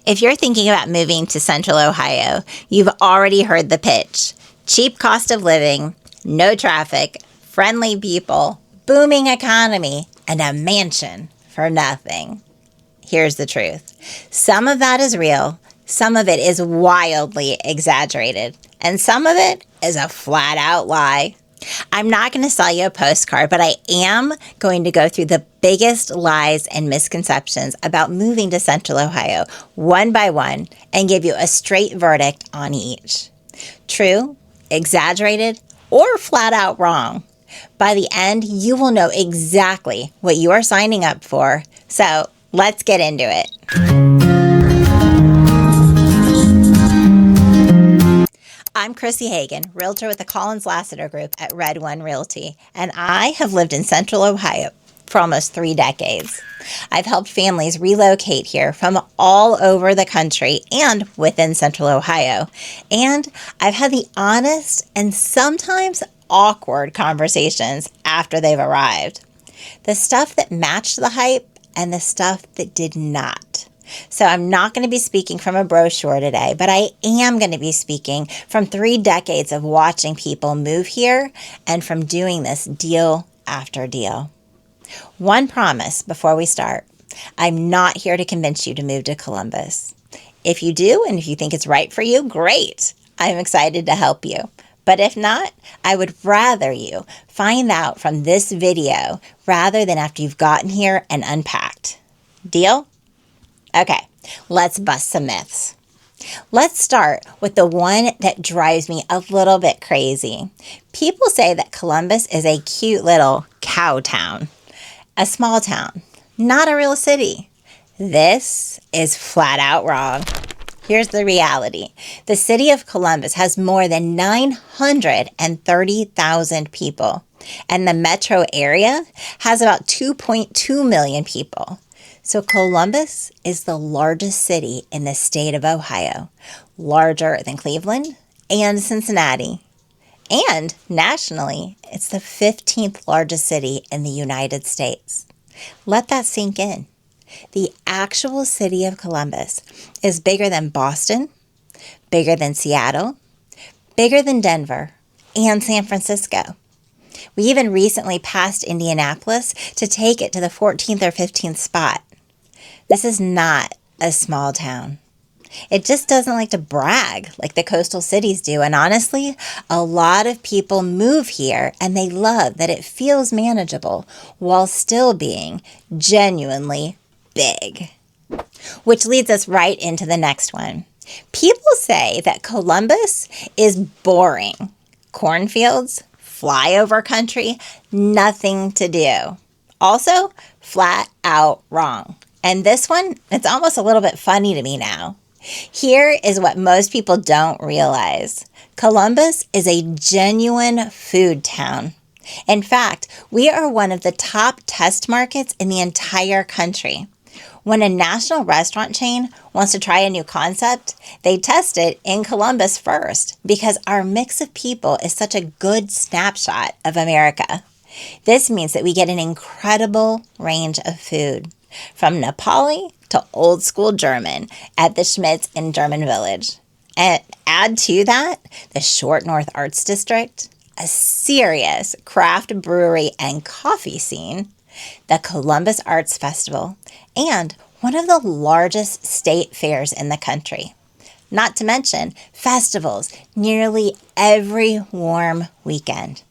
If you're thinking about moving to Central Ohio, you've already heard the pitch. Cheap cost of living, no traffic, friendly people, booming economy, and a mansion for nothing. Here's the truth. Some of that is real, some of it is wildly exaggerated, and some of it is a flat out lie. I'm not going to sell you a postcard, but I am going to go through the biggest lies and misconceptions about moving to Central Ohio one by one and give you a straight verdict on each. True, exaggerated, or flat out wrong. By the end, you will know exactly what you are signing up for. So let's get into it. I'm Chrisi Hagan, Realtor with the Lassiter Group at Red One Realty, and I have lived in Central Ohio for almost 3 decades. I've helped families relocate here from all over the country and within Central Ohio, and I've had the honest and sometimes awkward conversations after they've arrived. The stuff that matched the hype and the stuff that did not. So I'm not going to be speaking from a brochure today, but I am going to be speaking from 3 decades of watching people move here and from doing this deal after deal. One promise before we start. I'm not here to convince you to move to Columbus. If you do, and if you think it's right for you, great. I'm excited to help you. But if not, I would rather you find out from this video rather than after you've gotten here and unpacked. Deal? Okay, let's bust some myths. Let's start with the one that drives me a little bit crazy. People say that Columbus is a cute little cow town, a small town, not a real city. This is flat out wrong. Here's the reality. The city of Columbus has more than 930,000 people, and the metro area has about 2.2 million people. So Columbus is the largest city in the state of Ohio, larger than Cleveland and Cincinnati. And nationally, it's the 15th largest city in the United States. Let that sink in. The actual city of Columbus is bigger than Boston, bigger than Seattle, bigger than Denver, and San Francisco. We even recently passed Indianapolis to take it to the 14th or 15th spot. This is not a small town. It just doesn't like to brag like the coastal cities do. And honestly, a lot of people move here and they love that it feels manageable while still being genuinely big. Which leads us right into the next one. People say that Columbus is boring. Cornfields, flyover country, nothing to do. Also, flat out wrong. And this one, it's almost a little bit funny to me now. Here is what most people don't realize. Columbus is a genuine food town. In fact, we are one of the top test markets in the entire country. When a national restaurant chain wants to try a new concept, they test it in Columbus first because our mix of people is such a good snapshot of America. This means that we get an incredible range of food, from Nepali to old school German at the Schmitz in German Village. And add to that the Short North Arts District, a serious craft brewery and coffee scene, the Columbus Arts Festival, and one of the largest state fairs in the country. Not to mention festivals nearly every warm weekend.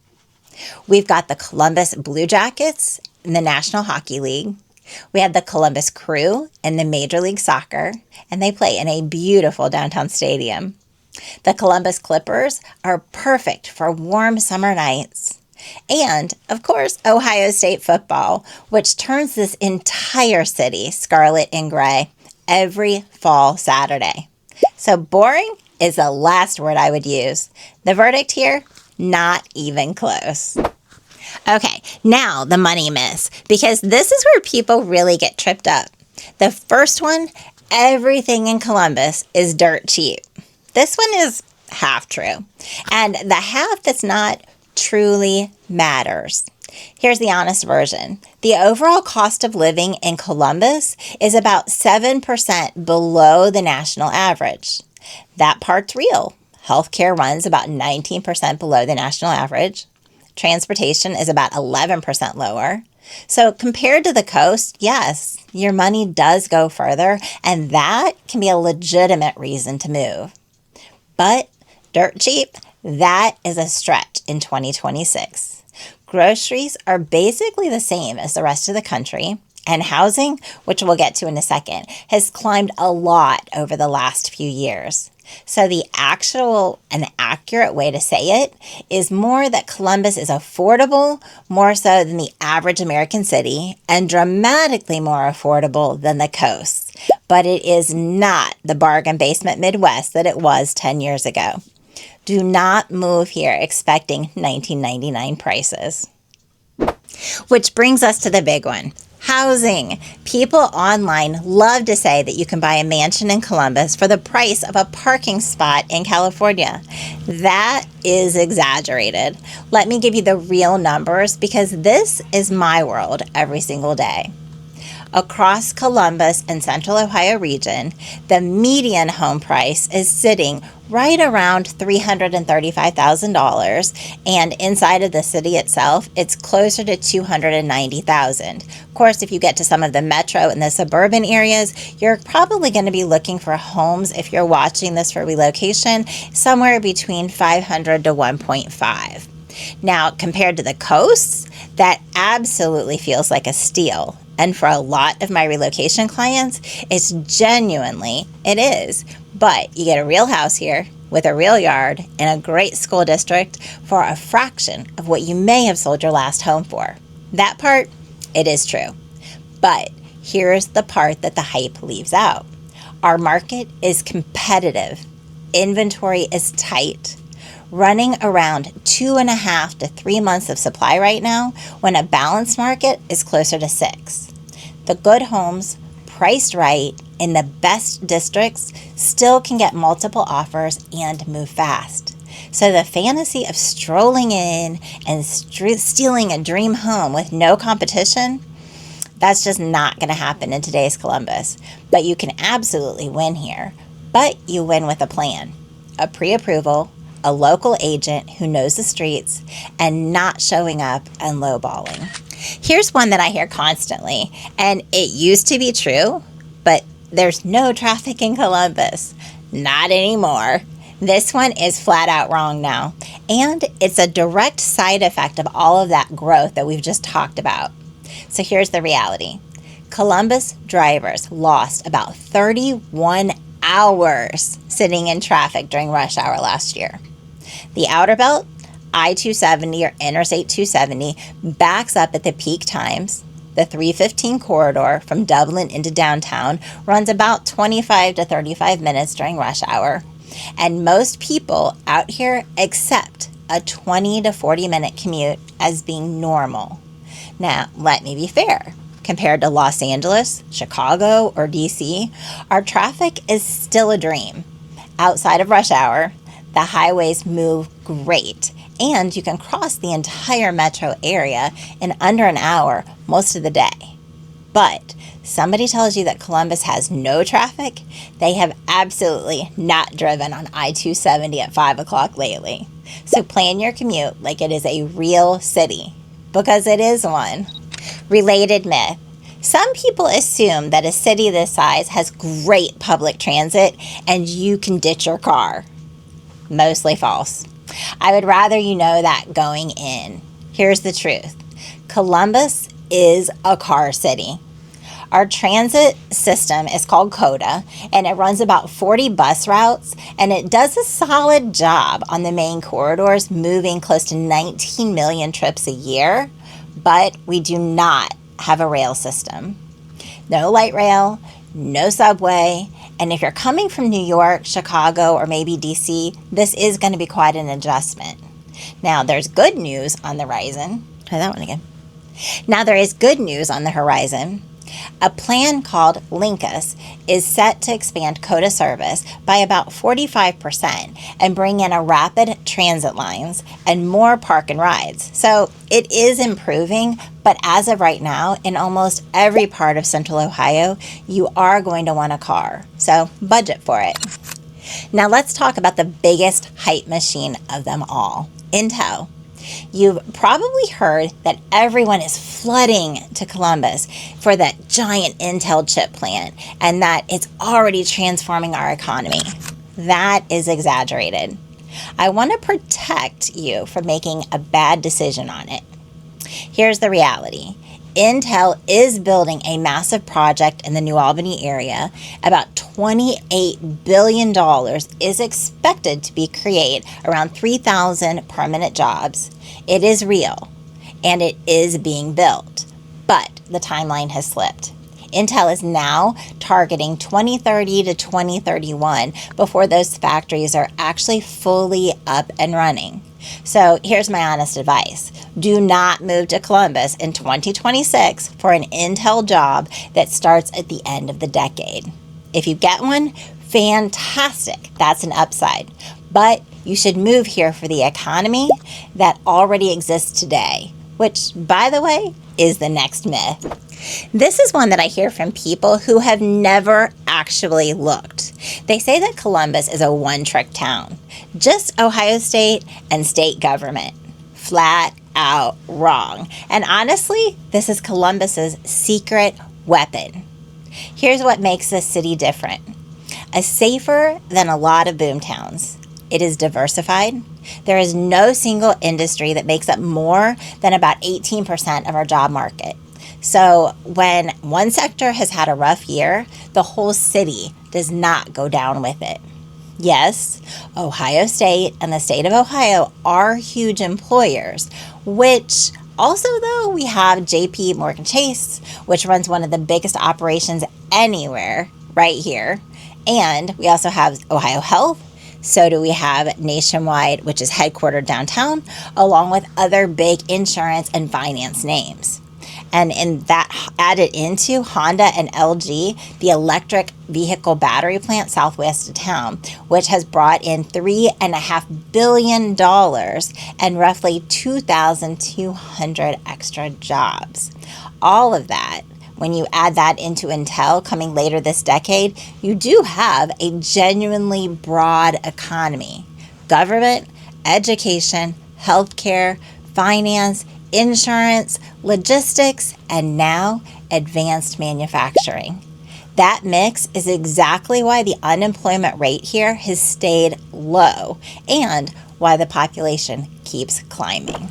We've got the Columbus Blue Jackets in the National Hockey League. We have the Columbus Crew in the Major League Soccer, and they play in a beautiful downtown stadium. The Columbus Clippers are perfect for warm summer nights. And, of course, Ohio State football, which turns this entire city scarlet and gray every fall Saturday. So boring is the last word I would use. The verdict here, not even close. Okay, now the money myths, because this is where people really get tripped up. The first one, everything in Columbus is dirt cheap. This one is half true. And the half that's not truly matters. Here's the honest version. The overall cost of living in Columbus is about 7% below the national average. That part's real. Healthcare runs about 19% below the national average. Transportation is about 11% lower. So compared to the coast, yes, your money does go further, and that can be a legitimate reason to move. But dirt cheap, that is a stretch in 2026. Groceries are basically the same as the rest of the country, and housing, which we'll get to in a second, has climbed a lot over the last few years. So the actual and accurate way to say it is more that Columbus is affordable, more so than the average American city, and dramatically more affordable than the coast. But it is not the bargain basement Midwest that it was 10 years ago. Do not move here expecting 1999 prices. Which brings us to the big one. Housing. People online love to say that you can buy a mansion in Columbus for the price of a parking spot in California. That is exaggerated. Let me give you the real numbers because this is my world every single day. Across Columbus and Central Ohio region, the median home price is sitting right around $335,000, and inside of the city itself, it's closer to $290,000. Of course, if you get to some of the metro and the suburban areas, you're probably going to be looking for homes, if you're watching this for relocation, somewhere between $500,000 to $1.5. Now, compared to the coasts, that absolutely feels like a steal. And for a lot of my relocation clients, it is. But you get a real house here with a real yard in a great school district for a fraction of what you may have sold your last home for. That part, it is true. But here's the part that the hype leaves out. Our market is competitive. Inventory is tight. Running around 2.5 to 3 months of supply right now, when a balanced market is closer to 6. The good homes, priced right, in the best districts, still can get multiple offers and move fast. So the fantasy of strolling in and stealing a dream home with no competition, that's just not going to happen in today's Columbus. But you can absolutely win here. But you win with a plan, a pre-approval, a local agent who knows the streets, and not showing up and lowballing. Here's one that I hear constantly, and it used to be true, but there's no traffic in Columbus. Not anymore. This one is flat out wrong now, and it's a direct side effect of all of that growth that we've just talked about. So here's the reality. Columbus drivers lost about 31 hours sitting in traffic during rush hour last year. The Outer Belt, I-270 or Interstate 270, backs up at the peak times. The 315 corridor from Dublin into downtown runs about 25 to 35 minutes during rush hour. And most people out here accept a 20 to 40 minute commute as being normal. Now, let me be fair. Compared to Los Angeles, Chicago, or DC, our traffic is still a dream. Outside of rush hour, the highways move great, and you can cross the entire metro area in under an hour most of the day. But somebody tells you that Columbus has no traffic, they have absolutely not driven on I-270 at 5 o'clock lately. So plan your commute like it is a real city, because it is one. Related myth. Some people assume that a city this size has great public transit and you can ditch your car. Mostly false. I would rather you know that going in. Here's the truth. Columbus is a car city. Our transit system is called CODA, and it runs about 40 bus routes, and it does a solid job on the main corridors, moving close to 19 million trips a year, but we do not have a rail system. No light rail, no subway, and if you're coming from New York, Chicago, or maybe DC, this is going to be quite an adjustment. Now, there's good news on the horizon. Try that one again. Now, there is good news on the horizon. A plan called Linkus is set to expand COTA service by about 45% and bring in a rapid transit lines and more park and rides. So it is improving, but as of right now, in almost every part of Central Ohio, you are going to want a car. So budget for it. Now let's talk about the biggest hype machine of them all, Intel. You've probably heard that everyone is flooding to Columbus for that giant Intel chip plant and that it's already transforming our economy. That is exaggerated. I want to protect you from making a bad decision on it. Here's the reality. Intel is building a massive project in the New Albany area. About $28 billion is expected to create around 3,000 permanent jobs. It is real, and it is being built, but the timeline has slipped. Intel is now targeting 2030 to 2031 before those factories are actually fully up and running. So here's my honest advice. Do not move to Columbus in 2026 for an Intel job that starts at the end of the decade. If you get one, fantastic. That's an upside. But you should move here for the economy that already exists today, which, by the way, is the next myth. This is one that I hear from people who have never actually looked. They say that Columbus is a one-trick town, just Ohio State and state government. Flat out wrong. And honestly, this is Columbus's secret weapon. Here's what makes this city different. Safer than a lot of boom towns. It is diversified. There is no single industry that makes up more than about 18% of our job market. So when one sector has had a rough year, the whole city does not go down with it. Yes, Ohio State and the state of Ohio are huge employers, which also, though, we have JP Morgan Chase, which runs one of the biggest operations anywhere right here. And we also have Ohio Health. So do we have Nationwide, which is headquartered downtown, along with other big insurance and finance names. And in that added into Honda and LG, the electric vehicle battery plant southwest of town, which has brought in $3.5 billion and roughly 2,200 extra jobs. All of that, when you add that into Intel coming later this decade, you do have a genuinely broad economy. Government, education, healthcare, finance, insurance, logistics, and now advanced manufacturing. That mix is exactly why the unemployment rate here has stayed low and why the population keeps climbing.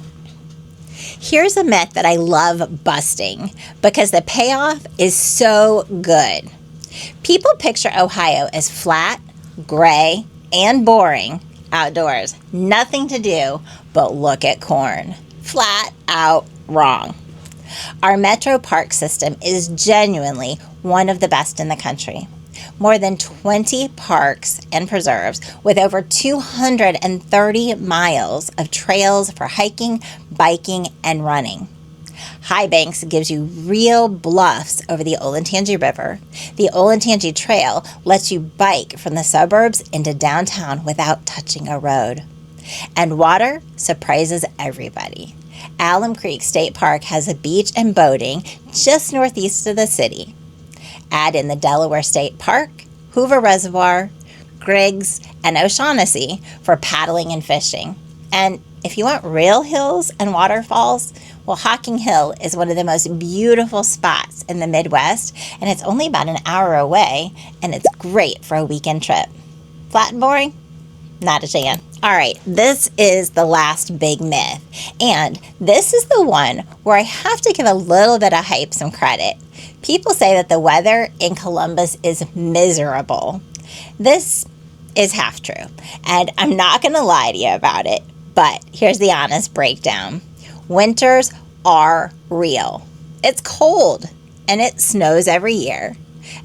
Here's a myth that I love busting because the payoff is so good. People picture Ohio as flat, gray, and boring outdoors. Nothing to do but look at corn. Flat out wrong. Our metro park system is genuinely one of the best in the country. More than 20 parks and preserves with over 230 miles of trails for hiking, biking, and running. High Banks gives you real bluffs over the Olentangy River. The Olentangy Trail lets you bike from the suburbs into downtown without touching a road. And water surprises everybody. Alum Creek State Park has a beach and boating just northeast of the city. Add in the Delaware State Park, Hoover Reservoir, Griggs, and O'Shaughnessy for paddling and fishing. And if you want real hills and waterfalls, well, Hocking Hill is one of the most beautiful spots in the Midwest, and it's only about an hour away, and it's great for a weekend trip. Flat and boring? Not a chance. All right, this is the last big myth, and this is the one where I have to give a little bit of hype some credit. People say that the weather in Columbus is miserable. This is half true, and I'm not going to lie to you about it, but here's the honest breakdown. Winters are real. It's cold, and it snows every year.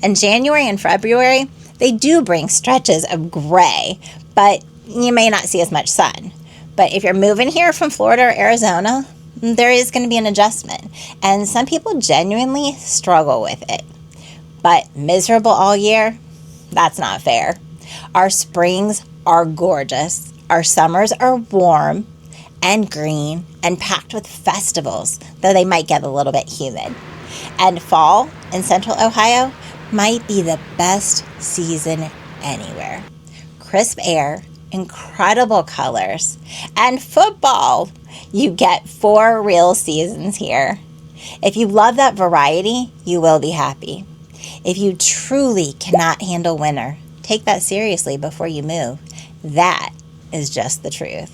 And January and February, they do bring stretches of gray, but you may not see as much sun. But if you're moving here from Florida or Arizona, there is going to be an adjustment, and some people genuinely struggle with it. But miserable all year? That's not fair. Our springs are gorgeous. Our summers are warm and green and packed with festivals, though they might get a little bit humid. And fall in Central Ohio might be the best season anywhere. Crisp air, incredible colors, and football. You get 4 real seasons here. If you love that variety, you will be happy. If you truly cannot handle winter, take that seriously before you move. That is just the truth.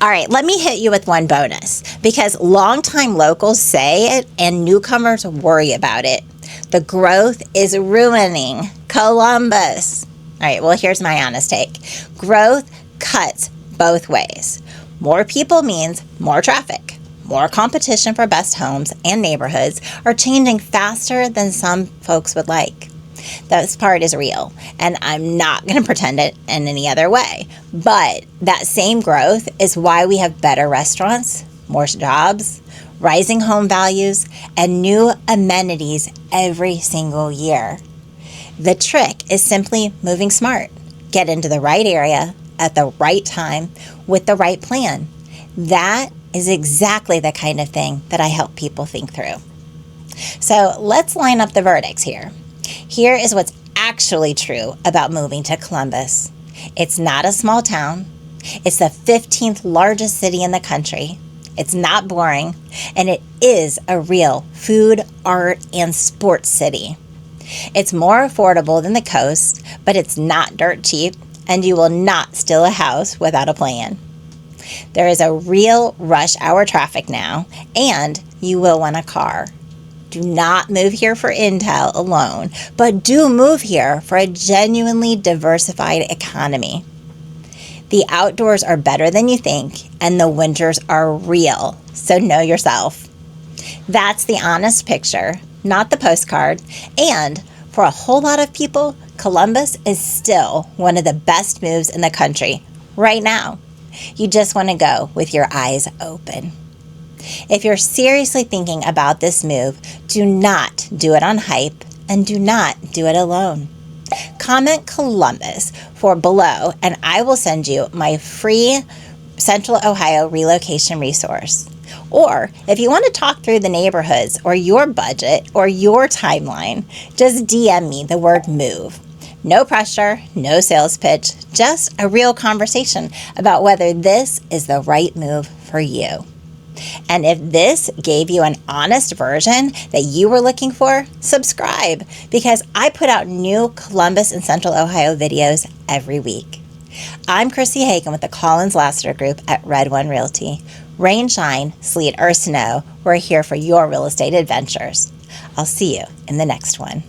All right, let me hit you with one bonus, because longtime locals say it and newcomers worry about it. The growth is ruining Columbus. All right, well, here's my honest take. Growth cuts both ways. More people means more traffic. More competition for best homes and neighborhoods are changing faster than some folks would like. This part is real, and I'm not going to pretend it in any other way. But that same growth is why we have better restaurants, more jobs, rising home values, and new amenities every single year. The trick is simply moving smart. Get into the right area at the right time with the right plan. That is exactly the kind of thing that I help people think through. So let's line up the verdicts here. Here is what's actually true about moving to Columbus. It's not a small town. It's the 15th largest city in the country. It's not boring, and it is a real food, art, and sports city. It's more affordable than the coast, but it's not dirt cheap, and you will not steal a house without a plan. There is a real rush hour traffic now, and you will want a car. Do not move here for intel alone, but do move here for a genuinely diversified economy. The outdoors are better than you think, and the winters are real, so know yourself. That's the honest picture, not the postcard, and for a whole lot of people, Columbus is still one of the best moves in the country right now. You just want to go with your eyes open. If you're seriously thinking about this move, do not do it on hype and do not do it alone. Comment Columbus for below and I will send you my free Central Ohio relocation resource. Or if you want to talk through the neighborhoods or your budget or your timeline, just DM me the word move. No pressure, no sales pitch, just a real conversation about whether this is the right move for you. And if this gave you an honest version that you were looking for, subscribe, because I put out new Columbus and Central Ohio videos every week. I'm Chrisi Hagan with the Lassiter Group at Red One Realty. Rain, shine, sleet, or snow, we're here for your real estate adventures. I'll see you in the next one.